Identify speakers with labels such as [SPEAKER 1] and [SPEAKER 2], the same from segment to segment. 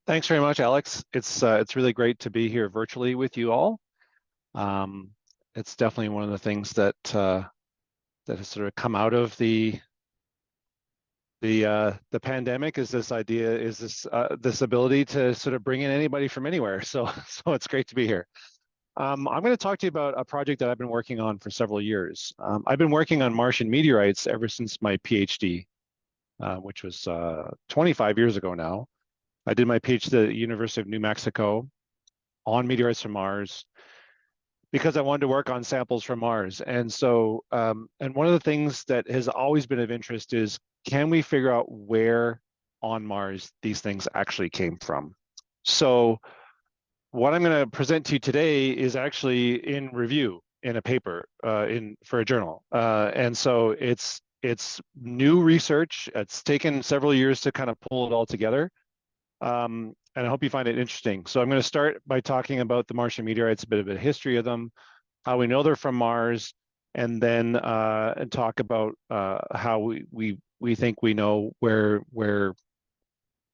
[SPEAKER 1] Thanks very much, Alex. It's really great to be here virtually with you all. Um, it's definitely one of the things that has sort of come out of the pandemic is this idea, is this ability to sort of bring in anybody from anywhere. So so it's great to be here. I'm going to talk to you about a project that I've been working on for several years. I've been working on Martian meteorites ever since my PhD, which was 25 years ago now. I did my PhD at the University of New Mexico on meteorites from Mars because I wanted to work on samples from Mars. And so, and one of the things that has always been of interest is, can we figure out where on Mars these things actually came from? So what I'm going to present to you today is actually in review in a paper for a journal. And so it's new research. It's taken several years to kind of pull it all together. And I hope you find it interesting. So I'm going to start by talking about the Martian meteorites, a bit of a history of them, how we know they're from Mars, and then talk about how we think we know where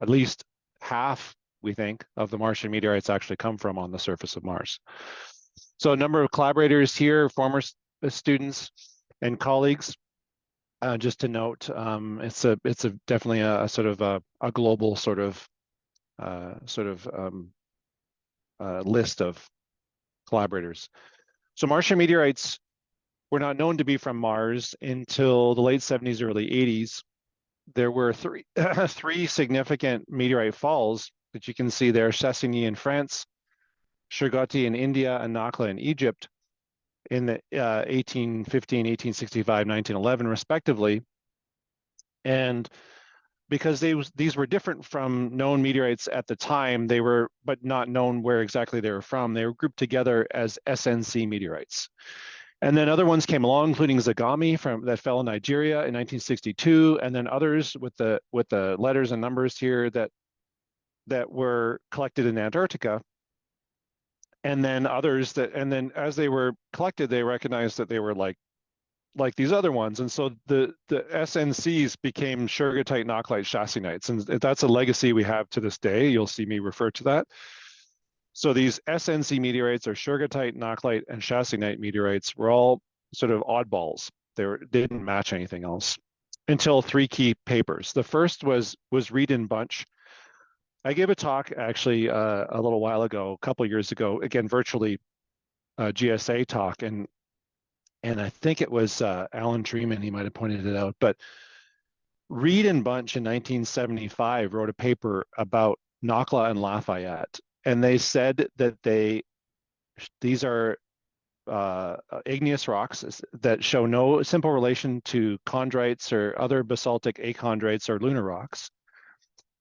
[SPEAKER 1] at least half, we think, of the Martian meteorites actually come from on the surface of Mars. So a number of collaborators here, former students and colleagues. Just to note, it's definitely a sort of a global sort of list of collaborators. So Martian meteorites were not known to be from Mars until the late 70s, early 80s. There were three significant meteorite falls that you can see there: Chassigny in France, Shergoti in India, and Nakhla in Egypt in the 1815, 1865, 1911, respectively. And because these were different from known meteorites at the time, they were, but not known where exactly they were from. They were grouped together as SNC meteorites. And then other ones came along, including Zagami that fell in Nigeria in 1962, and then others with the letters and numbers here that were collected in Antarctica. And then others and then as they were collected, they recognized that they were like these other ones. And so the SNCs became Shergotite, Nakhlites, Chassinites. And that's a legacy we have to this day. You'll see me refer to that. So these SNC meteorites, or Shergotite, Nakhlite, and Chassinite meteorites, were all sort of oddballs. They didn't match anything else until three key papers. The first was Reed and Bunch. I gave a talk actually a little while ago, a couple of years ago, again, virtually GSA talk. And I think it was Alan Treeman, he might have pointed it out. But Reed and Bunch in 1975 wrote a paper about Nakhla and Lafayette. And they said that these are igneous rocks that show no simple relation to chondrites or other basaltic achondrites or lunar rocks.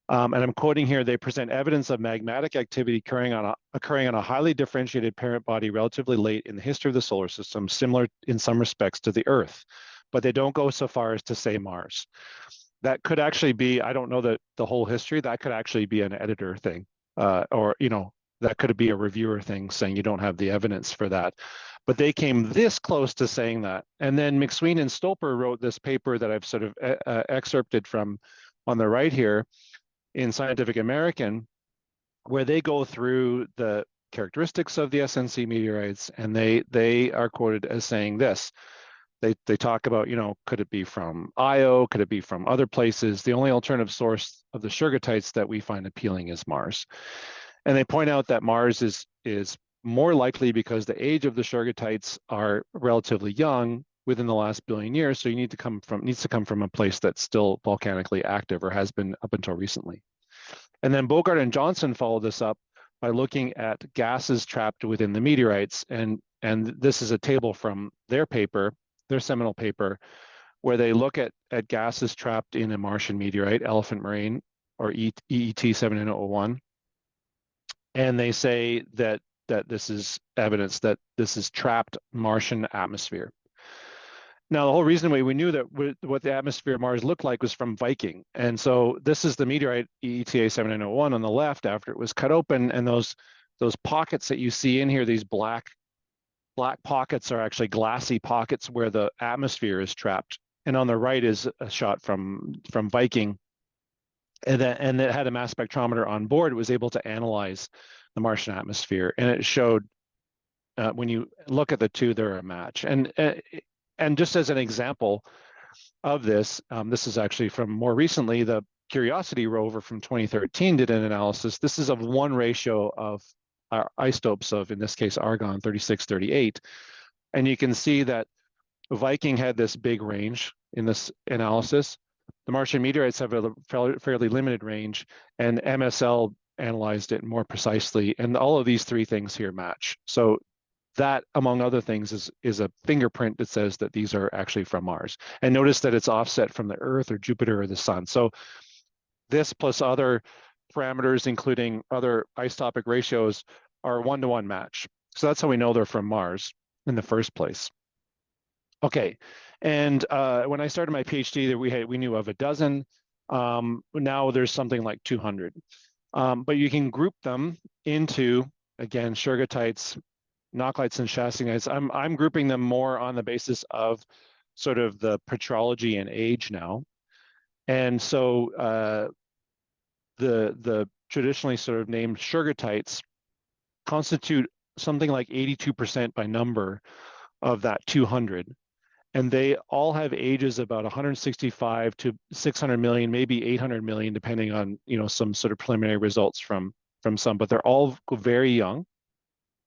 [SPEAKER 1] And I'm quoting here, they present evidence of magmatic activity occurring on a highly differentiated parent body relatively late in the history of the solar system, similar in some respects to the Earth, but they don't go so far as to say Mars. That could actually be, I don't know the whole history, that could actually be an editor thing, or, that could be a reviewer thing saying you don't have the evidence for that. But they came this close to saying that. And then McSween and Stolper wrote this paper that I've sort of excerpted from on the right here in Scientific American, where they go through the characteristics of the SNC meteorites, and they are quoted as saying this. They talk about, could it be from Io? Could it be from other places? The only alternative source of the Shergotites that we find appealing is Mars. And they point out that Mars is more likely because the age of the Shergotites are relatively young within the last billion years. So you needs to come from a place that's still volcanically active or has been up until recently. And then Bogart and Johnson followed this up by looking at gases trapped within the meteorites. And this is a table from their paper, their seminal paper, where they look at gases trapped in a Martian meteorite, elephant marine, or EET 7901. And they say that this is evidence that this is trapped Martian atmosphere. Now, the whole reason we knew that what the atmosphere of Mars looked like was from Viking. And so this is the meteorite EETA 7901 on the left after it was cut open. And those pockets that you see in here, these black pockets, are actually glassy pockets where the atmosphere is trapped. And on the right is a shot from Viking. and it had a mass spectrometer on board. It was able to analyze the Martian atmosphere, and it showed when you look at the two, they're a match. And just as an example of this, this is actually from more recently, the Curiosity rover from 2013 did an analysis. This is of one ratio of our isotopes of, in this case, argon 3638. And you can see that Viking had this big range in this analysis. The Martian meteorites have a fairly limited range, and MSL analyzed it more precisely. And all of these three things here match. So that, among other things, is a fingerprint that says that these are actually from Mars. And notice that it's offset from the Earth or Jupiter or the Sun. So this plus other parameters, including other isotopic ratios, are a one-to-one match. So that's how we know they're from Mars in the first place. Okay, and when I started my PhD, we knew of a dozen. Now there's something like 200. But you can group them into, again, shergottites, knocklights, and shastinites. I'm grouping them more on the basis of sort of the petrology and age now. And so the traditionally sort of named shergottites constitute something like 82% by number of that 200. And they all have ages about 165 to 600 million, maybe 800 million, depending on, some sort of preliminary results from some, but they're all very young.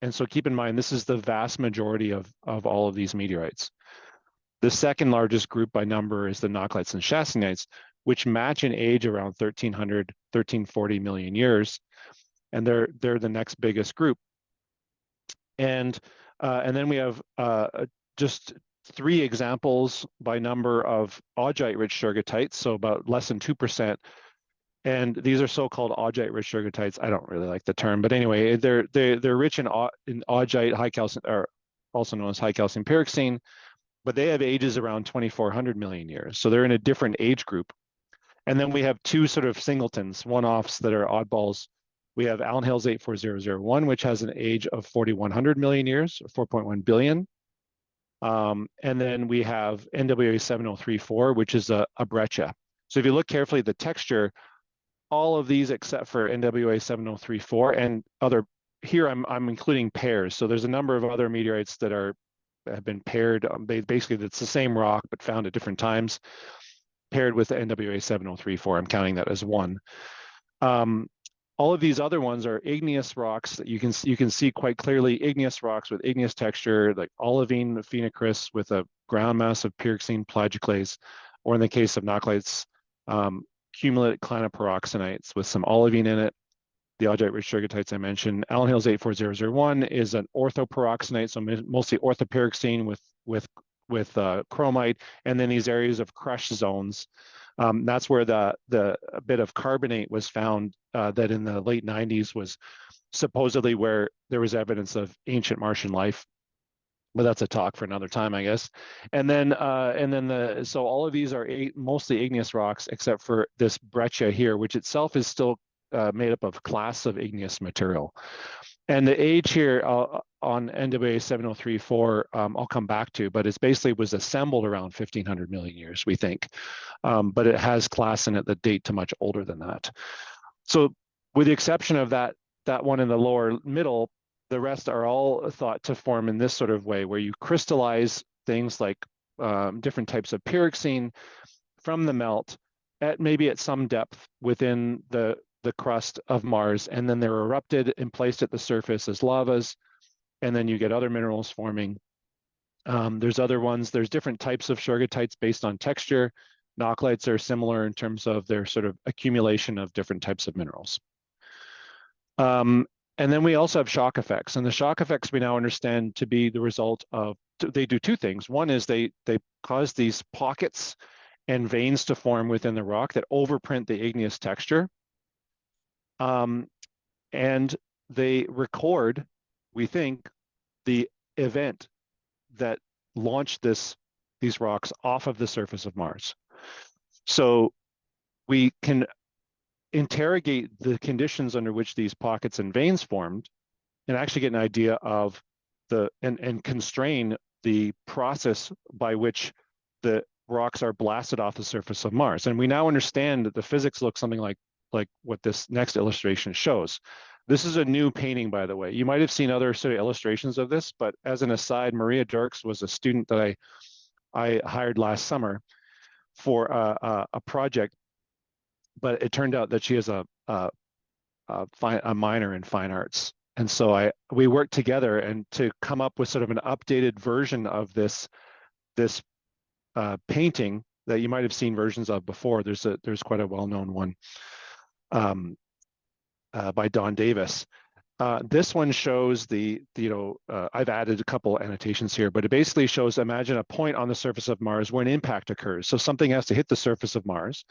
[SPEAKER 1] And so keep in mind, this is the vast majority of all of these meteorites. The second largest group by number is the knocklights and shastinites, which match in age around 1300, 1340 million years. And they're the next biggest group. And then we have just 3 examples by number of augite-rich shergottites, so about less than 2%. And these are so-called augite-rich shergottites. I don't really like the term, but anyway, they're rich in augite, high calcium, or also known as high calcium pyroxene, but they have ages around 2400 million years. So they're in a different age group. And then we have 2 sort of singletons, one-offs that are oddballs. We have Allen Hills 84001, which has an age of 4100 million years, or 4.1 billion. And then we have NWA 7034, which is a breccia. So if you look carefully at the texture, all of these except for NWA 7034 and other, here I'm including pairs. So there's a number of other meteorites that have been paired. Basically, it's the same rock, but found at different times, paired with the NWA 7034. I'm counting that as one. All of these other ones are igneous rocks that you can see quite clearly, igneous rocks with igneous texture, like olivine phenocryst with a ground mass of pyroxene plagioclase, or in the case of knocklights, cumulate clinopyroxenites with some olivine in it. The augite-rich shergottites I mentioned. Allen Hills 84001 is an orthopyroxenite, so mostly orthopyroxene with chromite, and then these areas of crush zones. That's where a bit of carbonate was found that in the late 90s was supposedly where there was evidence of ancient Martian life. But that's a talk for another time, I guess. And then so all of these are mostly igneous rocks, except for this breccia here, which itself is still made up of clasts of igneous material. And the age here on NWA 7034, I'll come back to, but it's basically was assembled around 1500 million years, we think. But it has clasts in it that date to much older than that. So with the exception of that one in the lower middle, the rest are all thought to form in this sort of way, where you crystallize things like different types of pyroxene from the melt maybe at some depth within the crust of Mars, and then they're erupted and placed at the surface as lavas, and then you get other minerals forming. There's other ones, there's different types of shergottites based on texture. Knocklights are similar in terms of their sort of accumulation of different types of minerals. And then we also have shock effects, and the shock effects we now understand to be the result of, they do 2 things. One is they cause these pockets and veins to form within the rock that overprint the igneous texture. And they record, we think, the event that launched these rocks off of the surface of Mars. So we can interrogate the conditions under which these pockets and veins formed and actually get an idea of and constrain the process by which the rocks are blasted off the surface of Mars. And we now understand that the physics looks something like what this next illustration shows. This is a new painting, by the way. You might have seen other sort of illustrations of this, but as an aside, Maria Dirks was a student that I hired last summer for a project, but it turned out that she has a minor in fine arts. And so we worked together and to come up with sort of an updated version of this painting that you might have seen versions of before. There's quite a well-known one by Don Davis. This one shows I've added a couple annotations here, but it basically shows, imagine a point on the surface of Mars where an impact occurs. So something has to hit the surface of Mars.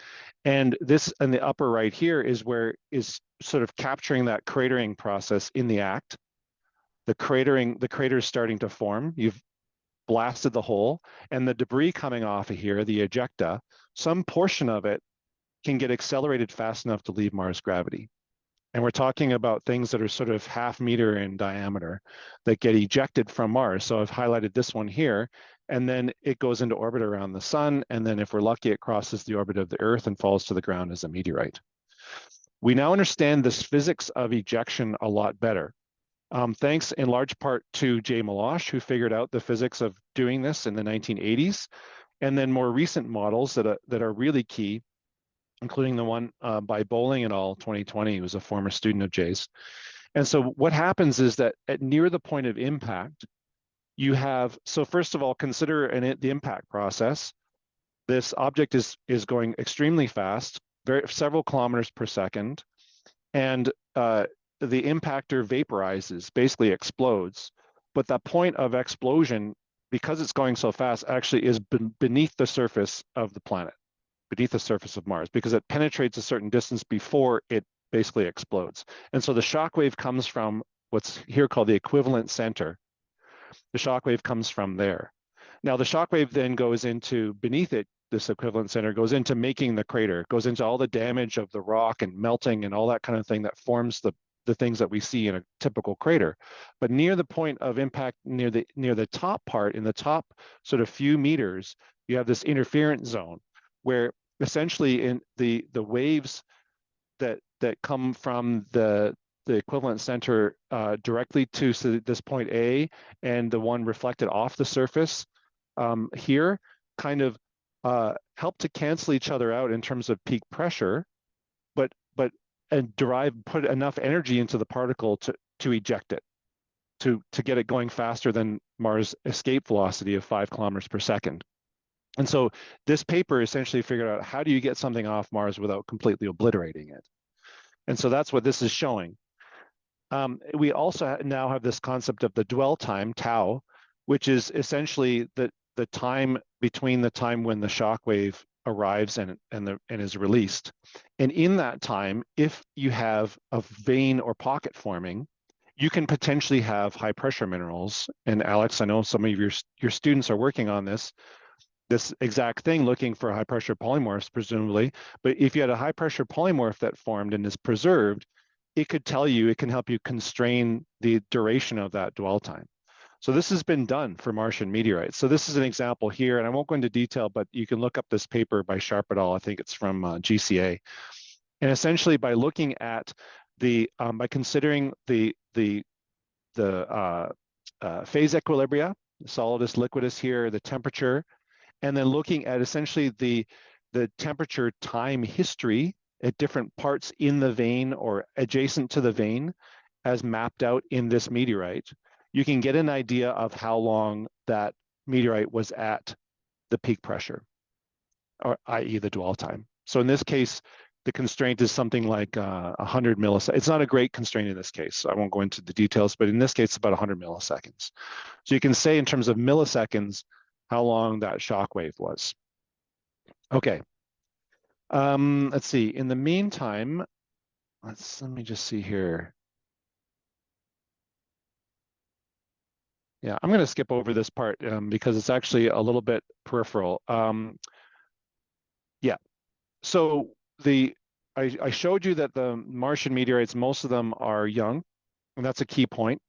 [SPEAKER 1] And this in the upper right here is where is sort of capturing that cratering process in the act. The crater is starting to form. You've blasted the hole, and the debris coming off of here, the ejecta, some portion of it can get accelerated fast enough to leave Mars gravity. And we're talking about things that are sort of half meter in diameter that get ejected from Mars. So I've highlighted this one here, and then it goes into orbit around the sun. And then if we're lucky, it crosses the orbit of the Earth and falls to the ground as a meteorite. We now understand this physics of ejection a lot better. Thanks in large part to Jay Milosh, who figured out the physics of doing this in the 1980s. And then more recent models that are really key, including the one by Bowling et al. 2020, who was a former student of Jay's. And so what happens is that at near the point of impact, you have, so first of all, consider the impact process. This object is going extremely fast, several kilometers per second, and the impactor vaporizes, basically explodes. But the point of explosion, because it's going so fast, actually is beneath the surface of the planet, beneath the surface of Mars, because it penetrates a certain distance before it basically explodes. And so the shock wave comes from what's here called the equivalent center. The shock wave comes from there. Now the shock wave then goes into, beneath it, this equivalent center goes into making the crater, goes into all the damage of the rock and melting and all that kind of thing that forms the things that we see in a typical crater. But near the point of impact, near the top part, in the top sort of few meters, you have this interference zone where essentially in the waves that come from the equivalent center directly to this point A and the one reflected off the surface here kind of help to cancel each other out in terms of peak pressure, and put enough energy into the particle to eject it, to get it going faster than Mars' escape velocity of 5 kilometers per second. And so this paper essentially figured out, how do you get something off Mars without completely obliterating it? And so that's what this is showing. We also now have this concept of the dwell time, tau, which is essentially the time between the time when the shock wave arrives and is released. And in that time, if you have a vein or pocket forming, you can potentially have high pressure minerals. And Alex, I know some of your students are working on this exact thing, looking for high pressure polymorphs, presumably. But if you had a high pressure polymorph that formed and is preserved, it can help you constrain the duration of that dwell time. So this has been done for Martian meteorites. So this is an example here, and I won't go into detail, but you can look up this paper by Sharp et al. I think it's from GCA. And essentially by looking at by considering the phase equilibria, solidus, liquidus here, the temperature, and then looking at essentially the temperature time history at different parts in the vein or adjacent to the vein as mapped out in this meteorite, you can get an idea of how long that meteorite was at the peak pressure, or i.e. the dwell time. So in this case, the constraint is something like 100 milliseconds. It's not a great constraint in this case, so I won't go into the details, but in this case, it's about 100 milliseconds. So you can say in terms of milliseconds, how long that shock wave was. Okay, let's see. In the meantime, let me just see here. Yeah, I'm going to skip over this part because it's actually a little bit peripheral. Yeah, so I showed you that the Martian meteorites, most of them are young, and that's a key point.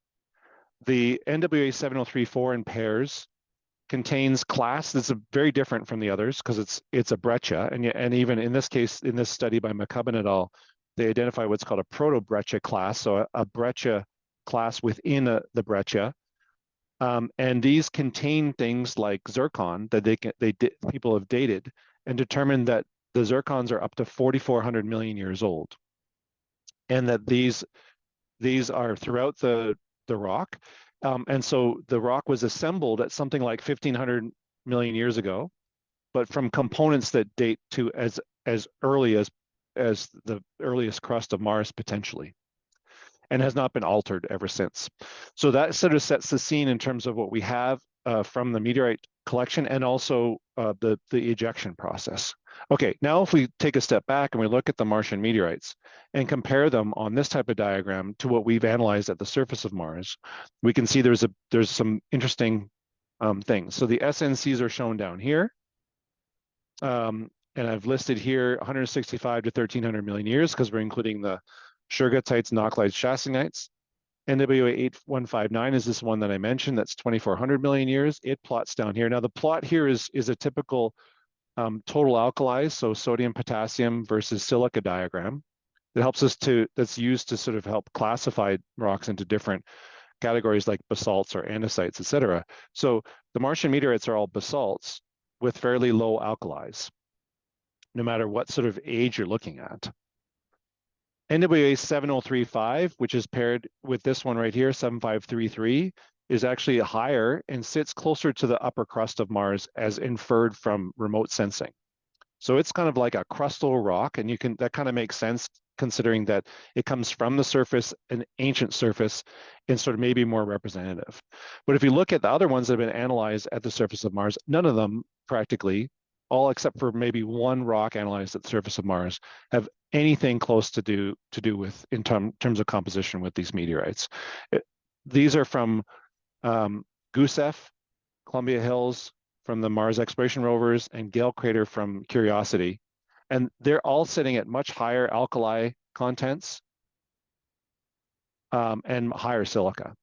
[SPEAKER 1] The NWA 7034 in pairs contains class that's very different from the others because it's a breccia, and even in this case, in this study by McCubbin et al., they identify what's called a proto-breccia class, so a breccia class within the breccia. And these contain things like zircon that people have dated and determined that the zircons are up to 4,400 million years old, and that these are throughout the rock. And so the rock was assembled at something like 1,500 million years ago, but from components that date to as early as the earliest crust of Mars potentially, and has not been altered ever since. So that sort of sets the scene in terms of what we have from the meteorite collection, and also the ejection process. Okay, now if we take a step back and we look at the Martian meteorites and compare them on this type of diagram to what we've analyzed at the surface of Mars, we can see there's some interesting things. So the SNCs are shown down here. And I've listed here 165 to 1,300 million years because we're including the Shergottites, Knocklites, Chassinites. NWA 8159 is this one that I mentioned. That's 2,400 million years. It plots down here. Now the plot here is a typical total alkalis, so sodium, potassium versus silica diagram. It helps us that's used to sort of help classify rocks into different categories like basalts or andesites, et cetera. So the Martian meteorites are all basalts with fairly low alkalis, no matter what sort of age you're looking at. NWA 7035, which is paired with this one right here, 7533, is actually higher and sits closer to the upper crust of Mars as inferred from remote sensing. So it's kind of like a crustal rock, and that kind of makes sense considering that it comes from the surface, an ancient surface, and sort of maybe more representative. But if you look at the other ones that have been analyzed at the surface of Mars, none of them practically, all except for maybe one rock analyzed at the surface of Mars, have anything close to do with in terms of composition with these meteorites. These are from Gusev, Columbia Hills from the Mars exploration rovers, and Gale Crater from Curiosity. And they're all sitting at much higher alkali contents and higher silica.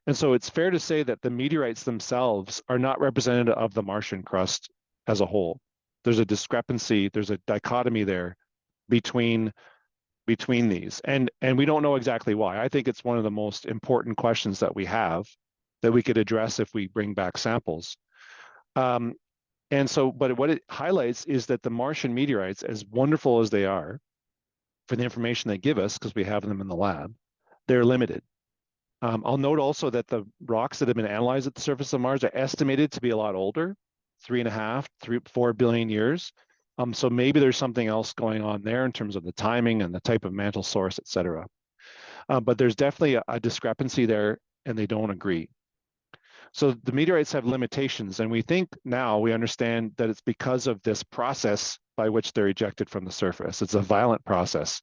[SPEAKER 1] And so it's fair to say that the meteorites themselves are not representative of the Martian crust as a whole. There's a discrepancy, there's a dichotomy there between these. And we don't know exactly why. I think it's one of the most important questions that we have that we could address if we bring back samples. And so, but what it highlights is that the Martian meteorites, as wonderful as they are for the information they give us, because we have them in the lab, they're limited. I'll note also that the rocks that have been analyzed at the surface of Mars are estimated to be a lot older, 4 billion years. So maybe there's something else going on there in terms of the timing and the type of mantle source, et cetera. But there's definitely a discrepancy there, and they don't agree. So the meteorites have limitations, and we think now we understand that it's because of this process by which they're ejected from the surface. It's a violent process.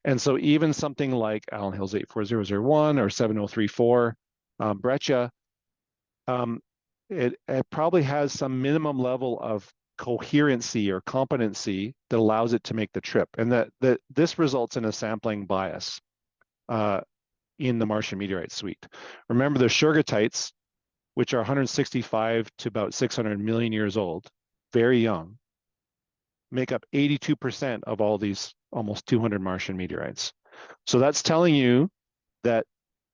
[SPEAKER 1] And so even something like Allen Hills 84001 or 7034 breccia, it probably has some minimum level of coherency or competency that allows it to make the trip. And that this results in a sampling bias in the Martian meteorite suite. Remember the Shergottites, which are 165 to about 600 million years old, very young, make up 82% of all these almost 200 Martian meteorites. So that's telling you that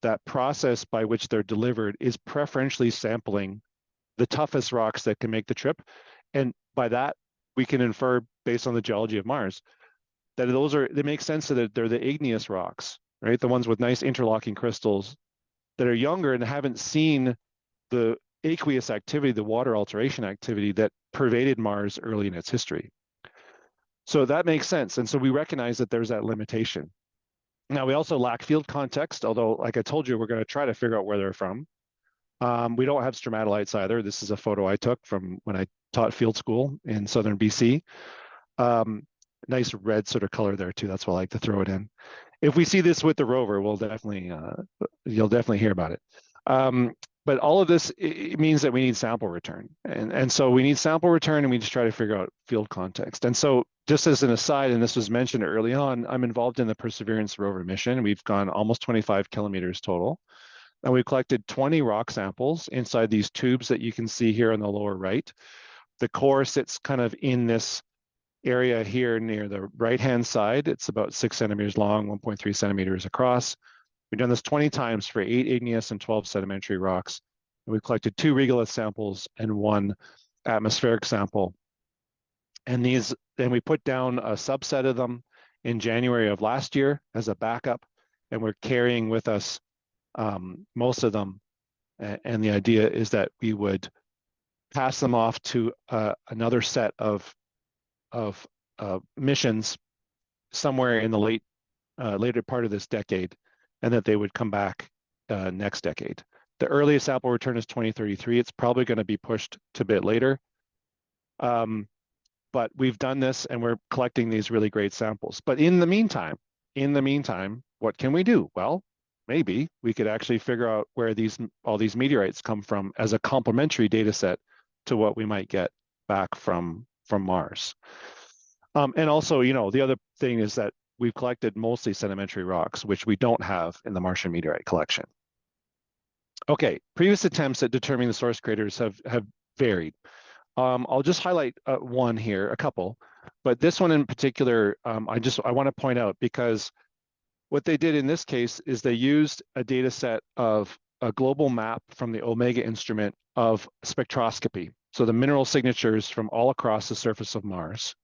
[SPEAKER 1] that process by which they're delivered is preferentially sampling the toughest rocks that can make the trip. And by that, we can infer, based on the geology of Mars, that they make sense that they're the igneous rocks, right? The ones with nice interlocking crystals that are younger and haven't seen the aqueous activity, the water alteration activity that pervaded Mars early in its history. So that makes sense. And so we recognize that there's that limitation. Now, we also lack field context, although, like I told you, we're going to try to figure out where they're from. We don't have stromatolites either. This is a photo I took from when I taught field school in southern BC. Nice red sort of color there too. That's why I like to throw it in. If we see this with the rover, we'll definitely, you'll definitely hear about it. But all of this, it means that we need sample return. And so we need sample return, and we just try to figure out field context. And so just as an aside, and this was mentioned early on, I'm involved in the Perseverance Rover mission. We've gone almost 25 kilometers total. And we collected 20 rock samples inside these tubes that you can see here on the lower right. The core sits kind of in this area here near the right-hand side. It's about 6 centimeters long, 1.3 centimeters across. We've done this 20 times for 8 igneous and 12 sedimentary rocks. And we collected 2 regolith samples and 1 atmospheric sample. And we put down a subset of them in January of last year as a backup, and we're carrying with us most of them. And the idea is that we would pass them off to another set of missions somewhere in the later part of this decade, and that they would come back next decade. The earliest sample return is 2033. It's probably going to be pushed to a bit later. But we've done this and we're collecting these really great samples. But in the meantime, what can we do? Well, maybe we could actually figure out where all these meteorites come from as a complementary data set to what we might get back from Mars. And also, the other thing is that we've collected mostly sedimentary rocks, which we don't have in the Martian meteorite collection. Okay, previous attempts at determining the source craters have varied. I'll just highlight one here, a couple, but this one in particular, I want to point out, because what they did in this case is they used a data set of a global map from the Omega instrument of spectroscopy, so the mineral signatures from all across the surface of Mars,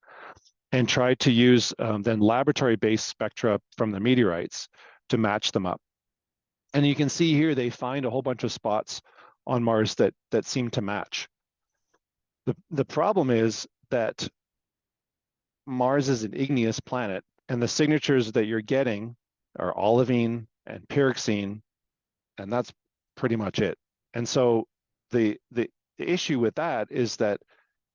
[SPEAKER 1] and tried to use then laboratory-based spectra from the meteorites to match them up. And you can see here they find a whole bunch of spots on Mars that seem to match. The problem is that Mars is an igneous planet, and the signatures that you're getting are olivine and pyroxene, and that's pretty much it. And so the issue with that is that,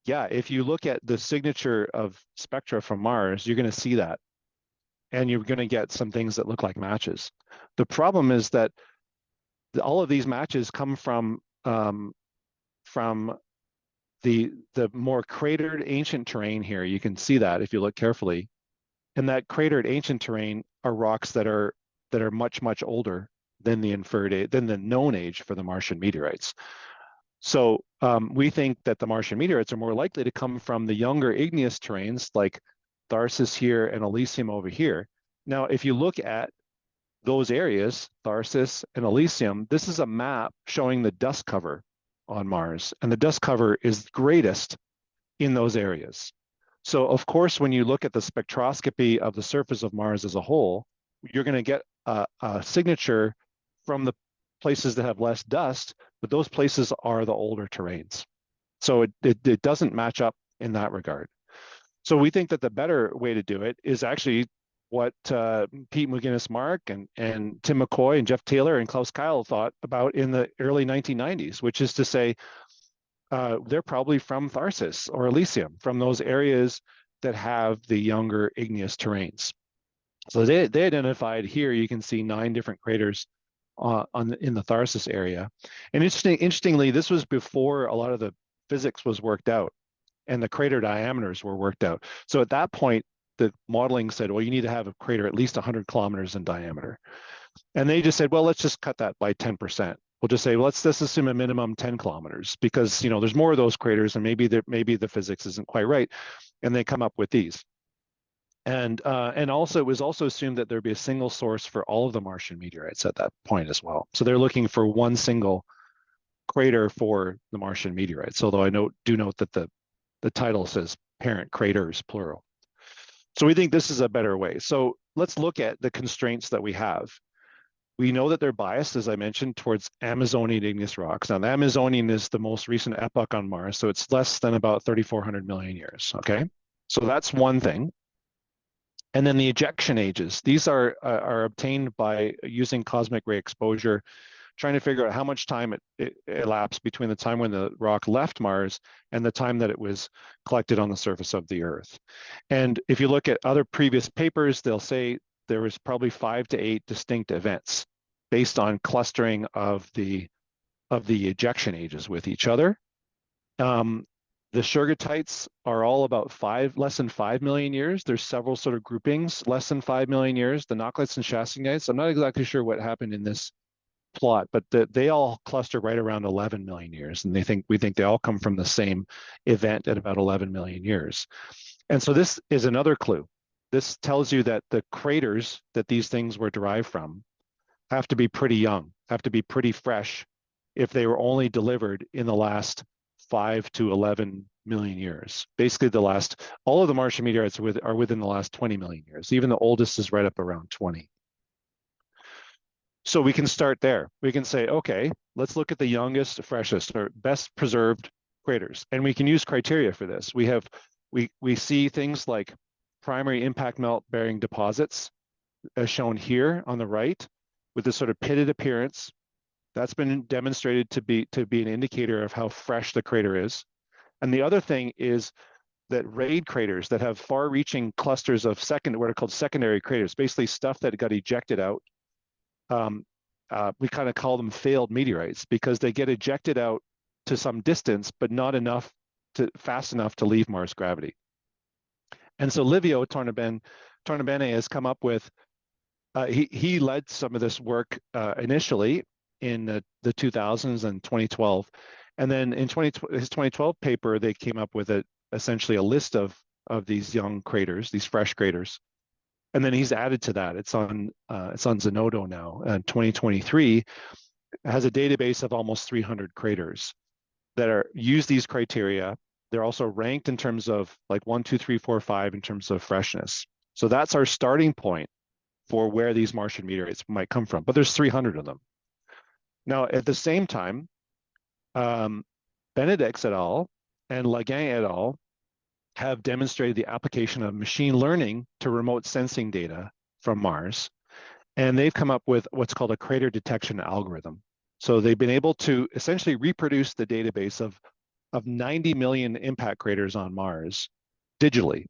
[SPEAKER 1] yeah, if you look at the signature of spectra from Mars, you're going to see that, and you're going to get some things that look like matches. The problem is that all of these matches come from the more cratered ancient terrain here. You can see that if you look carefully. And that cratered ancient terrain are rocks that are much, much older than the known age for the Martian meteorites. So we think that the Martian meteorites are more likely to come from the younger igneous terrains like Tharsis here and Elysium over here. Now, if you look at those areas, Tharsis and Elysium, this is a map showing the dust cover on Mars, and the dust cover is greatest in those areas. So of course, when you look at the spectroscopy of the surface of Mars as a whole, you're going to get a signature from the places that have less dust, but those places are the older terrains. So it doesn't match up in that regard. So we think that the better way to do it is actually what Pete McGinnis-Mark and Tim McCoy and Jeff Taylor and Klaus Kyle thought about in the early 1990s, which is to say they're probably from Tharsis or Elysium, from those areas that have the younger igneous terrains. So they identified here, you can see 9 different craters in the Tharsis area. And interestingly, this was before a lot of the physics was worked out and the crater diameters were worked out. So at that point, the modeling said, well, you need to have a crater at least 100 kilometers in diameter. And they just said, well, let's just cut that by 10%. We'll just say, well, let's assume a minimum 10 kilometers because, there's more of those craters and maybe the physics isn't quite right. And they come up with these. And also, it was also assumed that there'd be a single source for all of the Martian meteorites at that point as well. So they're looking for one single crater for the Martian meteorites, although I do note that the title says parent craters, plural. So we think this is a better way. So let's look at the constraints that we have. We know that they're biased, as I mentioned, towards Amazonian igneous rocks. Now, the Amazonian is the most recent epoch on Mars, so it's less than about 3,400 million years, okay? So that's one thing. And then the ejection ages. These are obtained by using cosmic ray exposure, trying to figure out how much time it elapsed between the time when the rock left Mars and the time that it was collected on the surface of the Earth. And if you look at other previous papers, they'll say there was probably 5 to 8 distinct events based on clustering of the ejection ages with each other. The Shergottites are all about less than 5 million years. There's several sort of groupings, less than 5 million years. The Knocklites and Shastingites, I'm not exactly sure what happened in this plot, but they all cluster right around 11 million years, and we think they all come from the same event at about 11 million years. And so this is another clue. This tells you that the craters that these things were derived from have to be pretty young, have to be pretty fresh if they were only delivered in the last 5 to 11 million years. Basically, all of the Martian meteorites are within the last 20 million years. Even the oldest is right up around 20. So we can start there. We can say, okay, let's look at the youngest, freshest, or best preserved craters. And we can use criteria for this. We see things like primary impact melt bearing deposits, as shown here on the right, with this sort of pitted appearance. That's been demonstrated to be an indicator of how fresh the crater is. And the other thing is that rayed craters that have far-reaching clusters of what are called secondary craters, basically stuff that got ejected out. We kind of call them failed meteorites because they get ejected out to some distance, but not fast enough to leave Mars gravity. And so Livio Tornabene has come up with, he led some of this work initially in the 2000s and 2012. And then in his 2012 paper, they came up with essentially a list of these young craters, these fresh craters. And then he's added to that. It's on Zenodo now. And 2023 has a database of almost 300 craters that use these criteria. They're also ranked in terms of like 1, 2, 3, 4, 5 in terms of freshness. So that's our starting point for where these Martian meteorites might come from. But there's 300 of them. Now, at the same time, Benedix et al. And Laguin et al. Have demonstrated the application of machine learning to remote sensing data from Mars. And they've come up with what's called a crater detection algorithm. So they've been able to essentially reproduce the database of 90 million impact craters on Mars digitally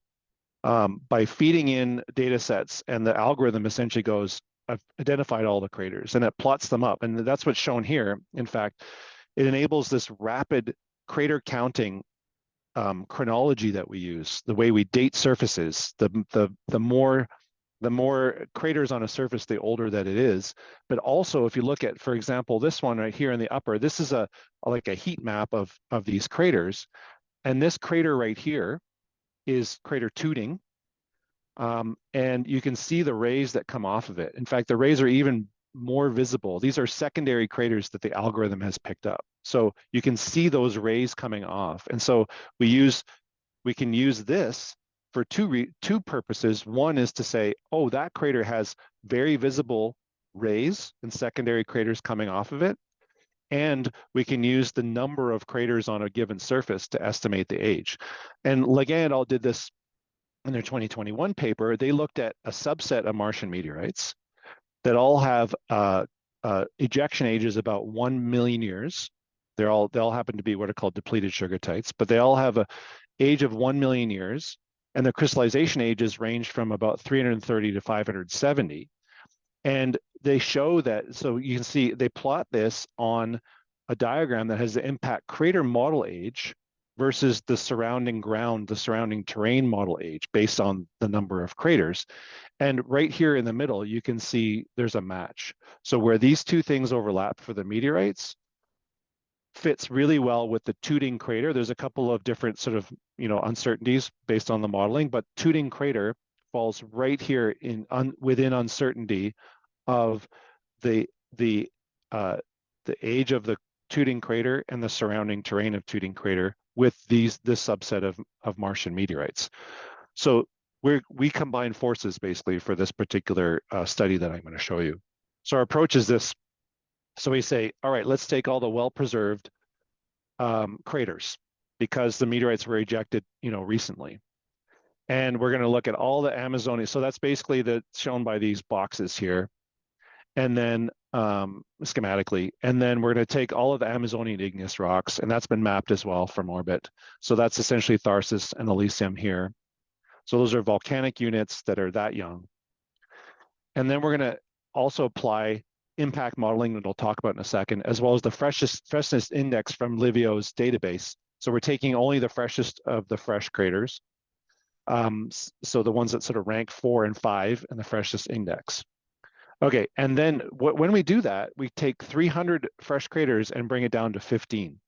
[SPEAKER 1] by feeding in data sets. And the algorithm essentially goes, I've identified all the craters, and it plots them up. And that's what's shown here. In fact, it enables this rapid crater counting chronology that we use, the way we date surfaces. The more craters on a surface, the older that it is. But also, if you look at, for example, this one right here in the upper, this is like a heat map of these craters. And this crater right here is crater Tooting. And you can see the rays that come off of it. In fact, the rays are even more visible. These are secondary craters that the algorithm has picked up. So you can see those rays coming off. And so we can use this for two purposes. One is to say, oh, that crater has very visible rays and secondary craters coming off of it. And we can use the number of craters on a given surface to estimate the age. And Laguin et al. Did this in their 2021 paper. They looked at a subset of Martian meteorites that all have ejection ages about 1 million years. They all happen to be what are called depleted sugartites, but they all have an age of 1 million years, and their crystallization ages range from about 330 to 570. And they show that, so you can see they plot this on a diagram that has the impact crater model age versus the surrounding ground, the surrounding terrain model age based on the number of craters. And right here in the middle, you can see there's a match. So where these two things overlap for the meteorites fits really well with the Tooting crater. There's a couple of different sort of, uncertainties based on the modeling, but Tooting crater falls right here within uncertainty of the age of the Tooting crater and the surrounding terrain of Tooting crater with this subset of Martian meteorites. So we combine forces basically for this particular study that I'm going to show you. So our approach is this. So we say, all right, let's take all the well-preserved craters because the meteorites were ejected, recently. And we're going to look at all the Amazonian. So that's basically shown by these boxes here. And then schematically, and then we're going to take all of the Amazonian igneous rocks, and that's been mapped as well from orbit. So that's essentially Tharsis and Elysium here. So those are volcanic units that are that young. And then we're going to also apply impact modeling that I'll talk about in a second, as well as the freshness index from Livio's database. So we're taking only the freshest of the fresh craters. So the ones that sort of rank 4 and 5 in the freshest index. Okay, and then when we do that, we take 300 fresh craters and bring it down to 15.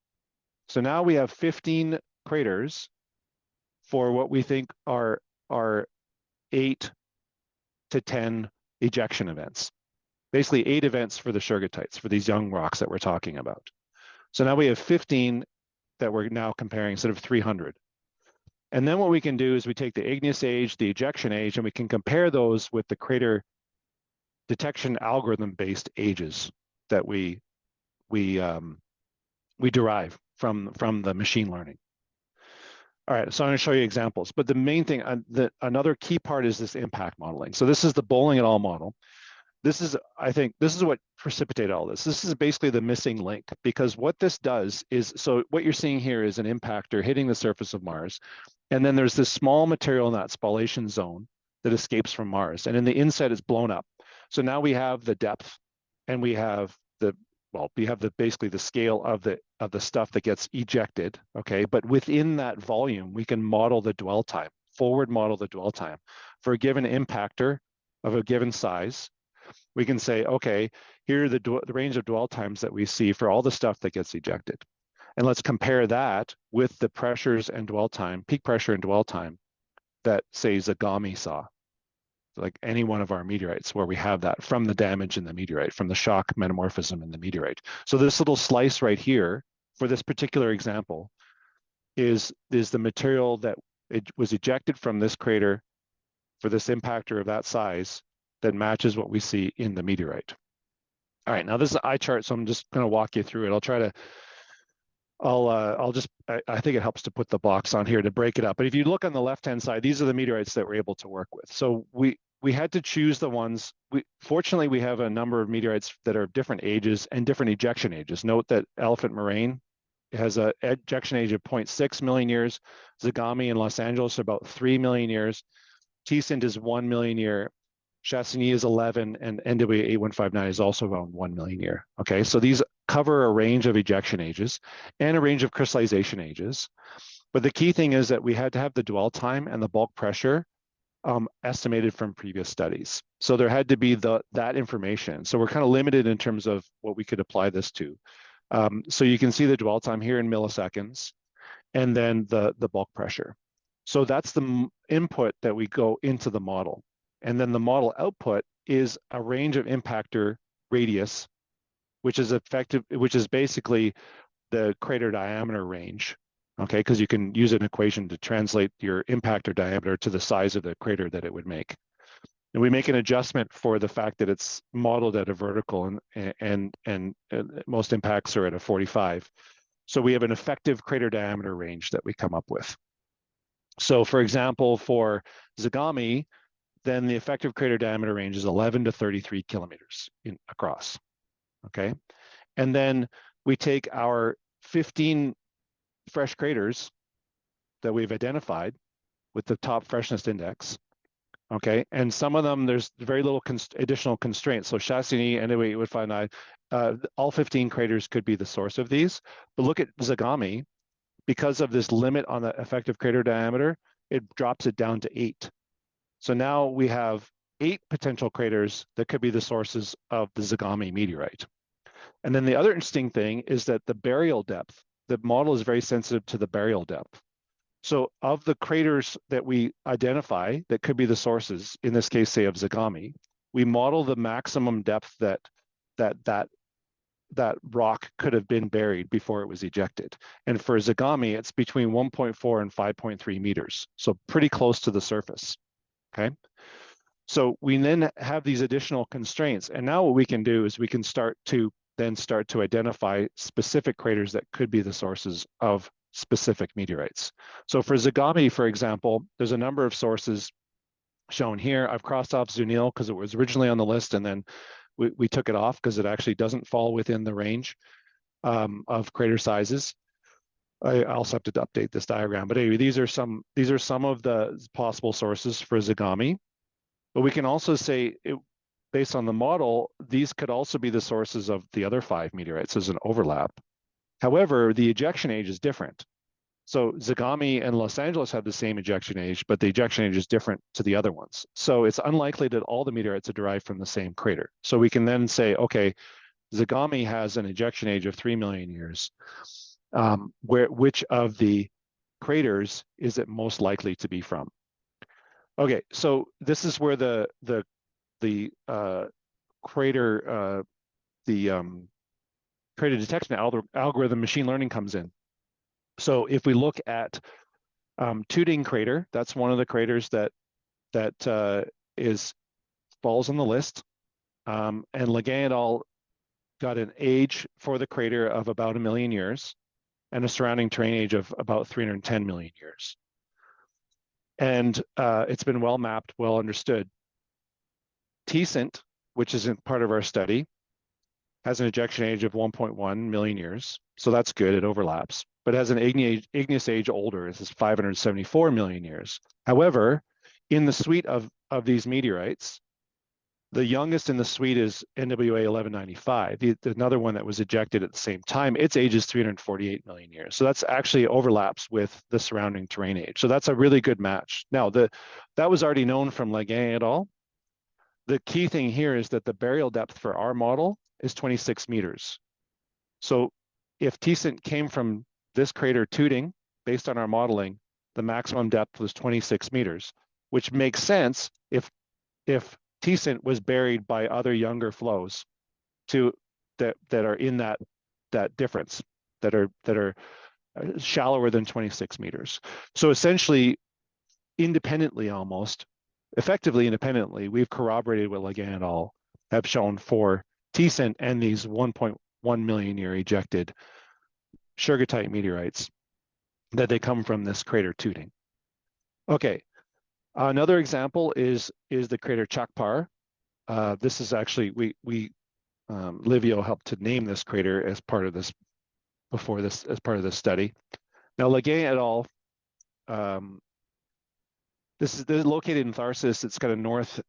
[SPEAKER 1] So now we have 15 craters for what we think are 8 to 10 ejection events. Basically 8 events for the shergottites, for these young rocks that we're talking about. So now we have 15 that we're now comparing instead of 300. And then what we can do is we take the igneous age, the ejection age, and we can compare those with the crater detection algorithm-based ages that we derive from the machine learning. All right, so I'm going to show you examples. But the main thing, another key part is this impact modeling. So this is the bowling it all model. This is, I think, this is what precipitated all this. This is basically the missing link, because what this does is, so what you're seeing here is an impactor hitting the surface of Mars. And then there's this small material in that spallation zone that escapes from Mars. And in the inset, it's blown up. So now we have the depth and we have basically the scale of the stuff that gets ejected, okay? But within that volume, we can model the dwell time, forward model the dwell time for a given impactor of a given size. We can say, okay, here are the range of dwell times that we see for all the stuff that gets ejected. And let's compare that with the pressures and dwell time, peak pressure and dwell time that, say, Zagami saw, like any one of our meteorites where we have that from the damage in the meteorite, from the shock metamorphism in the meteorite. So this little slice right here for this particular example is the material that it was ejected from this crater for this impactor of that size that matches what we see in the meteorite. All right, now this is an eye chart, so I'm just going to walk you through it. I think it helps to put the box on here to break it up. But if you look on the left-hand side, these are the meteorites that we're able to work with. So we had to choose the ones. Fortunately, we have a number of meteorites that are different ages and different ejection ages. Note that Elephant Moraine has an ejection age of 0.6 million years. Zagami in Los Angeles are about 3 million years. Teesint is 1 million year. Chassigny is 11, and NWA 8159 is also around 1 million year. Okay, so these cover a range of ejection ages and a range of crystallization ages. But the key thing is that we had to have the dwell time and the bulk pressure estimated from previous studies. So there had to be that information. So we're kind of limited in terms of what we could apply this to. So you can see the dwell time here in milliseconds, and then the bulk pressure. So that's the input that we go into the model. And then the model output is a range of impactor radius, which is basically the crater diameter range, okay? Because you can use an equation to translate your impactor diameter to the size of the crater that it would make. And we make an adjustment for the fact that it's modeled at a vertical and most impacts are at a 45. So we have an effective crater diameter range that we come up with. So for example, for Zagami, then the effective crater diameter range is 11 to 33 kilometers across, okay? And then we take our 15 fresh craters that we've identified with the top freshness index, okay? And some of them, there's very little additional constraints. So Chassigny, anyway, you would find all 15 craters could be the source of these. But look at Zagami, because of this limit on the effective crater diameter, it drops it down to 8. So now we have 8 potential craters that could be the sources of the Zagami meteorite. And then the other interesting thing is that the burial depth, the model is very sensitive to the burial depth. So of the craters that we identify that could be the sources, in this case, say of Zagami, we model the maximum depth that rock could have been buried before it was ejected. And for Zagami, it's between 1.4 and 5.3 meters. So pretty close to the surface. Okay, so we then have these additional constraints, and now what we can do is we can start to identify specific craters that could be the sources of specific meteorites. So for Zagami, for example, there's a number of sources shown here. I've crossed off Zunil because it was originally on the list, and then we took it off because it actually doesn't fall within the range of crater sizes. I also have to update this diagram, but anyway, these are some of the possible sources for Zagami. But we can also say, based on the model, these could also be the sources of the other 5 meteorites as an overlap. However, the ejection age is different. So Zagami and Los Angeles have the same ejection age, but the ejection age is different to the other ones. So it's unlikely that all the meteorites are derived from the same crater. So we can then say, okay, Zagami has an ejection age of 3 million years. Which of the craters is it most likely to be from? Okay, so this is where the crater crater detection algorithm machine learning comes in. So if we look at Tooting crater, that's one of the craters that falls on the list. And Leguin et al. Got an age for the crater of about 1 million years and a surrounding terrain age of about 310 million years. And it's been well mapped, well understood. ISSET, which isn't part of our study, has an ejection age of 1.1 million years. So that's good, it overlaps, but has an igneous age older. This is 574 million years. However, in the suite of these meteorites, the youngest in the suite is NWA 1195, another one that was ejected at the same time. Its age is 348 million years. So that's actually overlaps with the surrounding terrain age. So that's a really good match. Now, that was already known from Leguin et al. The key thing here is that the burial depth for our model is 26 meters. So if ISSET came from this crater Tooting, based on our modeling, the maximum depth was 26 meters, which makes sense if ISSET was buried by other younger flows that are in that difference, that are shallower than 26 meters. So essentially, effectively independently, we've corroborated what Leguin et al. Have shown for ISSET and these 1.1 million year ejected Shergotite meteorites, that they come from this crater Tooting. Okay, another example is the crater Chakpar. This is actually, Livio helped to name this crater as part of this study. Now, Leguin et al. This is located in Tharsis. It's kind of north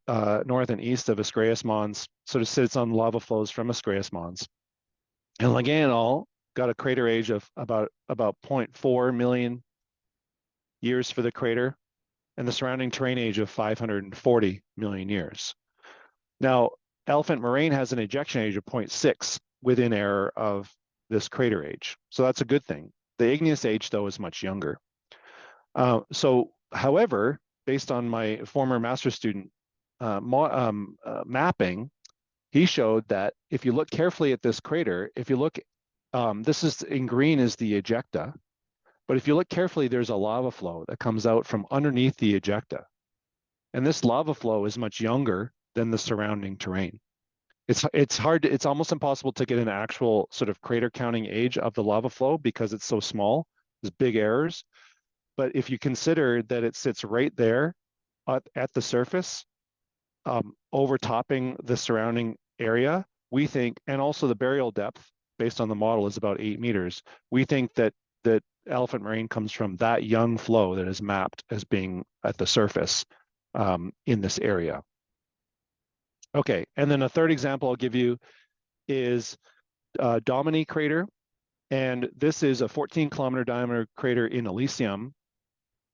[SPEAKER 1] and east of Ascraeus Mons, sort of sits on lava flows from Ascraeus Mons. And Leguin et al. Got a crater age of about 0.4 million years for the crater, and the surrounding terrain age of 540 million years. Now, Elephant Moraine has an ejection age of 0.6 within error of this crater age. So that's a good thing. The igneous age, though, is much younger. However, based on my former master's student mapping, he showed that if you look carefully at this crater, if you look, this is in green is the ejecta, but if you look carefully, there's a lava flow that comes out from underneath the ejecta. And this lava flow is much younger than the surrounding terrain. It's almost impossible to get an actual sort of crater counting age of the lava flow because it's so small. There's big errors. But if you consider that it sits right there at the surface, overtopping the surrounding area, we think, and also the burial depth based on the model is about 8 meters. We think that Elephant Moraine comes from that young flow that is mapped as being at the surface in this area. Okay, and then a third example I'll give you is Domini crater. And this is a 14-kilometer diameter crater in Elysium.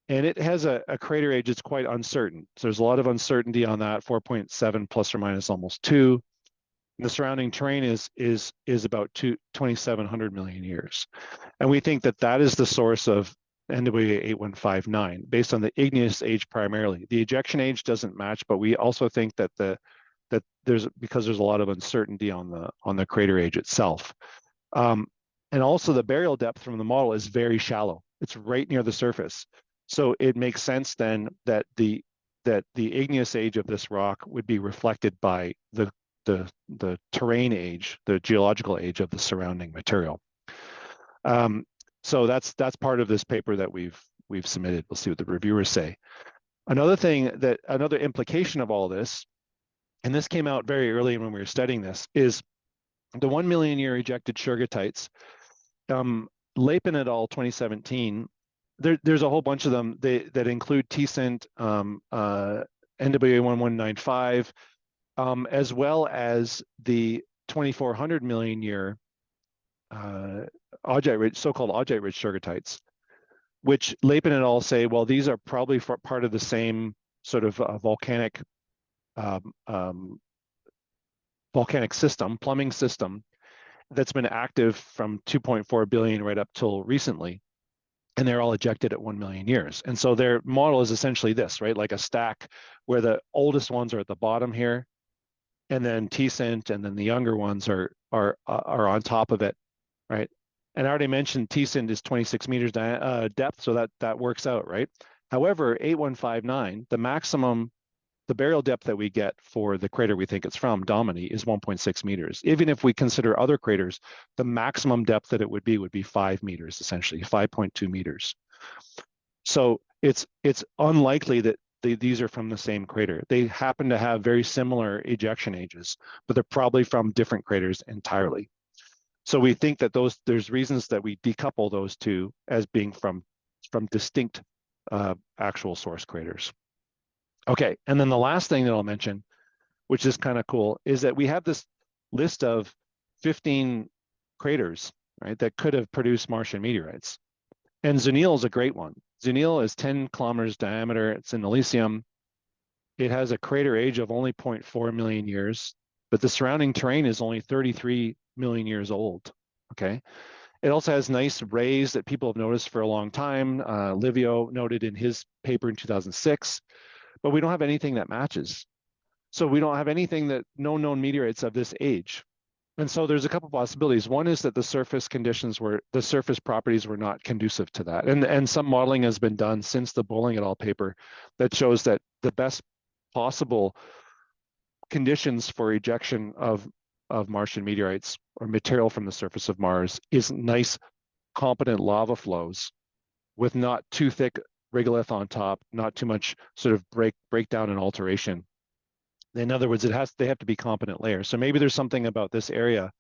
[SPEAKER 1] And it has a crater age that's quite uncertain. So there's a lot of uncertainty on that, 4.7 plus or minus almost 2. And the surrounding terrain is about 2,700 million years. And we think that is the source of NWA 8159, based on the igneous age primarily. The ejection age doesn't match, but we also think that because there's a lot of uncertainty on the crater age itself. And also the burial depth from the model is very shallow. It's right near the surface. So it makes sense then that the igneous age of this rock would be reflected by the terrain age, the geological age of the surrounding material. So that's part of this paper that we've submitted. We'll see what the reviewers say. Another implication of all this, and this came out very early when we were studying this, is the 1 million year ejected Shergotites. Lapin et al. 2017. There's a whole bunch of them that include ISSET, NWA 1195, as well as the 2,400 million year so-called augite-rich Shergotites. which Lapen et al. Say, well, these are probably part of the same sort of volcanic system, plumbing system that's been active from 2.4 billion right up till recently. And they're all ejected at 1 million years. And so their model is essentially this, right? Like a stack where the oldest ones are at the bottom here, and then T-cent, and then the younger ones are on top of it, right? And I already mentioned T-cent is 26 meters depth, so that works out, right? However, 8159, the burial depth that we get for the crater we think it's from, Domini, is 1.6 meters. Even if we consider other craters, the maximum depth that it would be 5 meters, essentially 5.2 meters. So it's unlikely that these are from the same crater. They happen to have very similar ejection ages, but they're probably from different craters entirely. So we think that there's reasons that we decouple those two as being from distinct actual source craters. Okay, and then the last thing that I'll mention, which is kind of cool, is that we have this list of 15 craters, right, that could have produced Martian meteorites. And Zunil is a great one. Zunil is 10 kilometers diameter. It's in Elysium. It has a crater age of only 0.4 million years, but the surrounding terrain is only 33 million years old, okay? It also has nice rays that people have noticed for a long time. Livio noted in his paper in 2006. But we don't have anything that matches. So we don't have anything that no known meteorites of this age. And so there's a couple possibilities. One is that the surface properties were not conducive to that. And some modeling has been done since the Bowling et al. Paper that shows that the best possible conditions for ejection of Martian meteorites or material from the surface of Mars is nice, competent lava flows with not too thick regolith on top, not too much sort of breakdown and alteration. In other words, they have to be competent layers. So maybe there's something about this area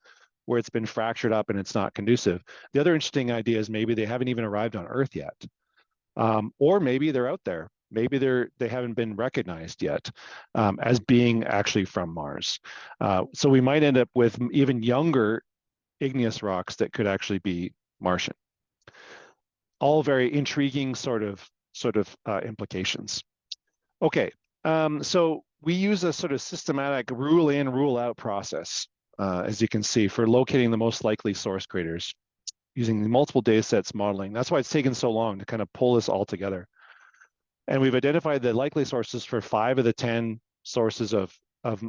[SPEAKER 1] where it's been fractured up and it's not conducive. The other interesting idea is maybe they haven't even arrived on Earth yet. Or maybe they're out there. Maybe they haven't been recognized yet as being actually from Mars. So we might end up with even younger igneous rocks that could actually be Martian. All very intriguing sort of implications. Okay, so we use a sort of systematic rule in, rule out process, as you can see, for locating the most likely source craters using multiple data sets modeling. That's why it's taken so long to kind of pull this all together. And we've identified the likely sources for 5 of the 10 sources of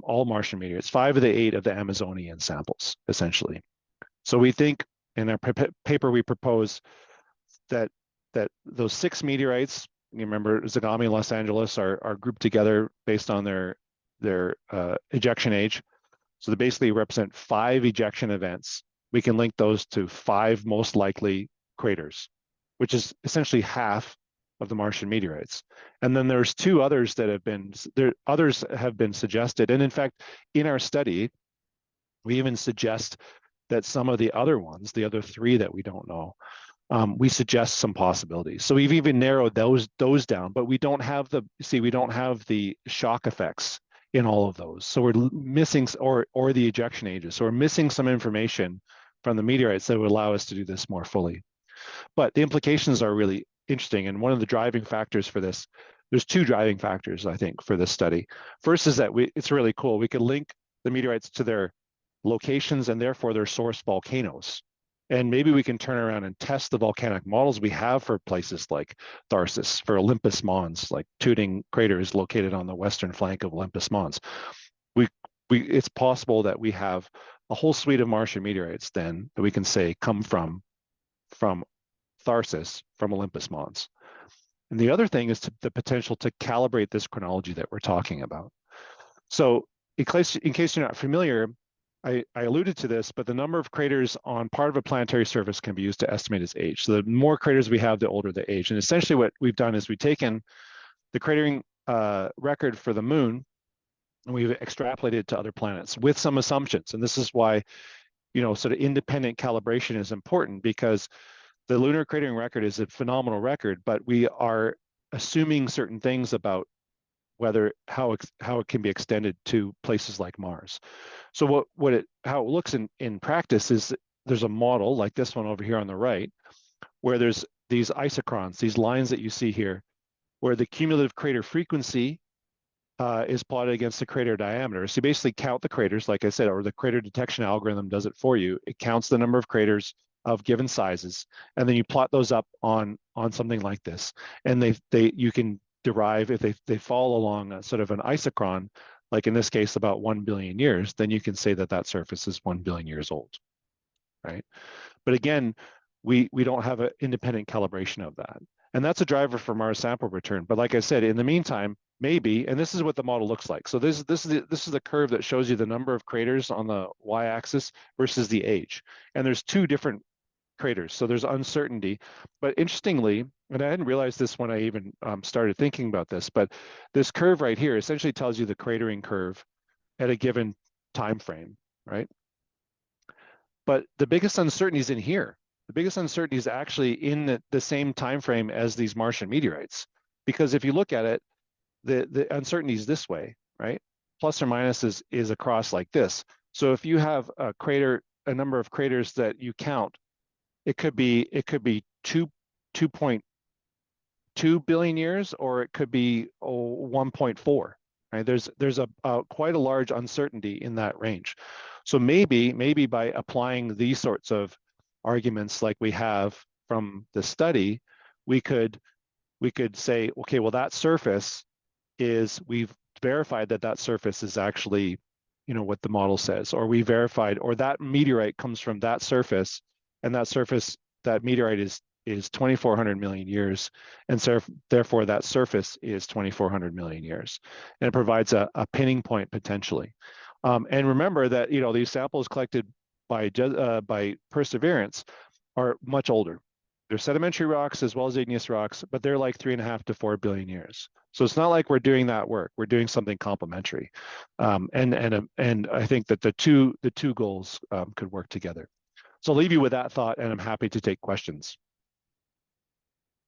[SPEAKER 1] all Martian meteorites, 5 of the 8 of the Amazonian samples, essentially. So we think in our paper we propose that those 6 meteorites, you remember Zagami and Los Angeles, are grouped together based on their ejection age. So they basically represent 5 ejection events. We can link those to 5 most likely craters, which is essentially half of the Martian meteorites. And then there's 2 others that have been suggested. And in fact, in our study, we even suggest that some of the other ones, the other 3 that we don't know, we suggest some possibilities. So we've even narrowed those down, but we don't have the shock effects in all of those. So we're missing, or the ejection ages. So we're missing some information from the meteorites that would allow us to do this more fully. But the implications are really interesting. And one of the driving factors for this, there's 2 driving factors, I think, for this study. First is that it's really cool. We could link the meteorites to their locations and therefore their source volcanoes. And maybe we can turn around and test the volcanic models we have for places like Tharsis, for Olympus Mons, like Tooting crater is located on the western flank of Olympus Mons. It's possible that we have a whole suite of Martian meteorites then that we can say come from Tharsis, from Olympus Mons. And the other thing is the potential to calibrate this chronology that we're talking about. So in case you're not familiar, I alluded to this, but the number of craters on part of a planetary surface can be used to estimate its age. So the more craters we have, the older the age. And essentially what we've done is we've taken the cratering record for the moon and we've extrapolated to other planets with some assumptions. And this is why, sort of independent calibration is important, because the lunar cratering record is a phenomenal record, but we are assuming certain things about how it can be extended to places like Mars. So how it looks in practice is there's a model like this one over here on the right, where there's these isochrons, these lines that you see here, where the cumulative crater frequency is plotted against the crater diameter. So you basically count the craters, like I said, or the crater detection algorithm does it for you. It counts the number of craters of given sizes, and then you plot those up on something like this. And you can derive, if they fall along a sort of an isochron, like in this case about 1 billion years, then you can say that that surface is 1 billion years old, right? But again, we don't have an independent calibration of that. And that's a driver for Mars sample return. But like I said, in the meantime, maybe, and this is what the model looks like. So this is the curve that shows you the number of craters on the y-axis versus the age. And there's two different craters, so there's uncertainty. But interestingly, and I hadn't realized this when I even started thinking about this, but this curve right here essentially tells you the cratering curve at a given time frame, right? But the biggest uncertainty is in here. The biggest uncertainty is actually in the same time frame as these Martian meteorites. Because if you look at it, the uncertainty is this way, right? Plus or minus is across like this. So if you have a number of craters that you count, it could be 2.2 billion years, or it could be 1.4. Right? There's a quite a large uncertainty in that range. So maybe by applying these sorts of arguments like we have from the study, we could say, okay, well, that surface is, we've verified that surface is actually, what the model says, or we verified, or that meteorite comes from that surface, and that meteorite is 2,400 million years, and so therefore that surface is 2,400 million years, and it provides a pinning point potentially. And remember that these samples collected by Perseverance are much older. They're sedimentary rocks as well as igneous rocks, but they're like 3.5 to 4 billion years. So it's not like we're doing that work. We're doing something complementary, and I think that the two goals could work together. So I'll leave you with that thought, and I'm happy to take questions.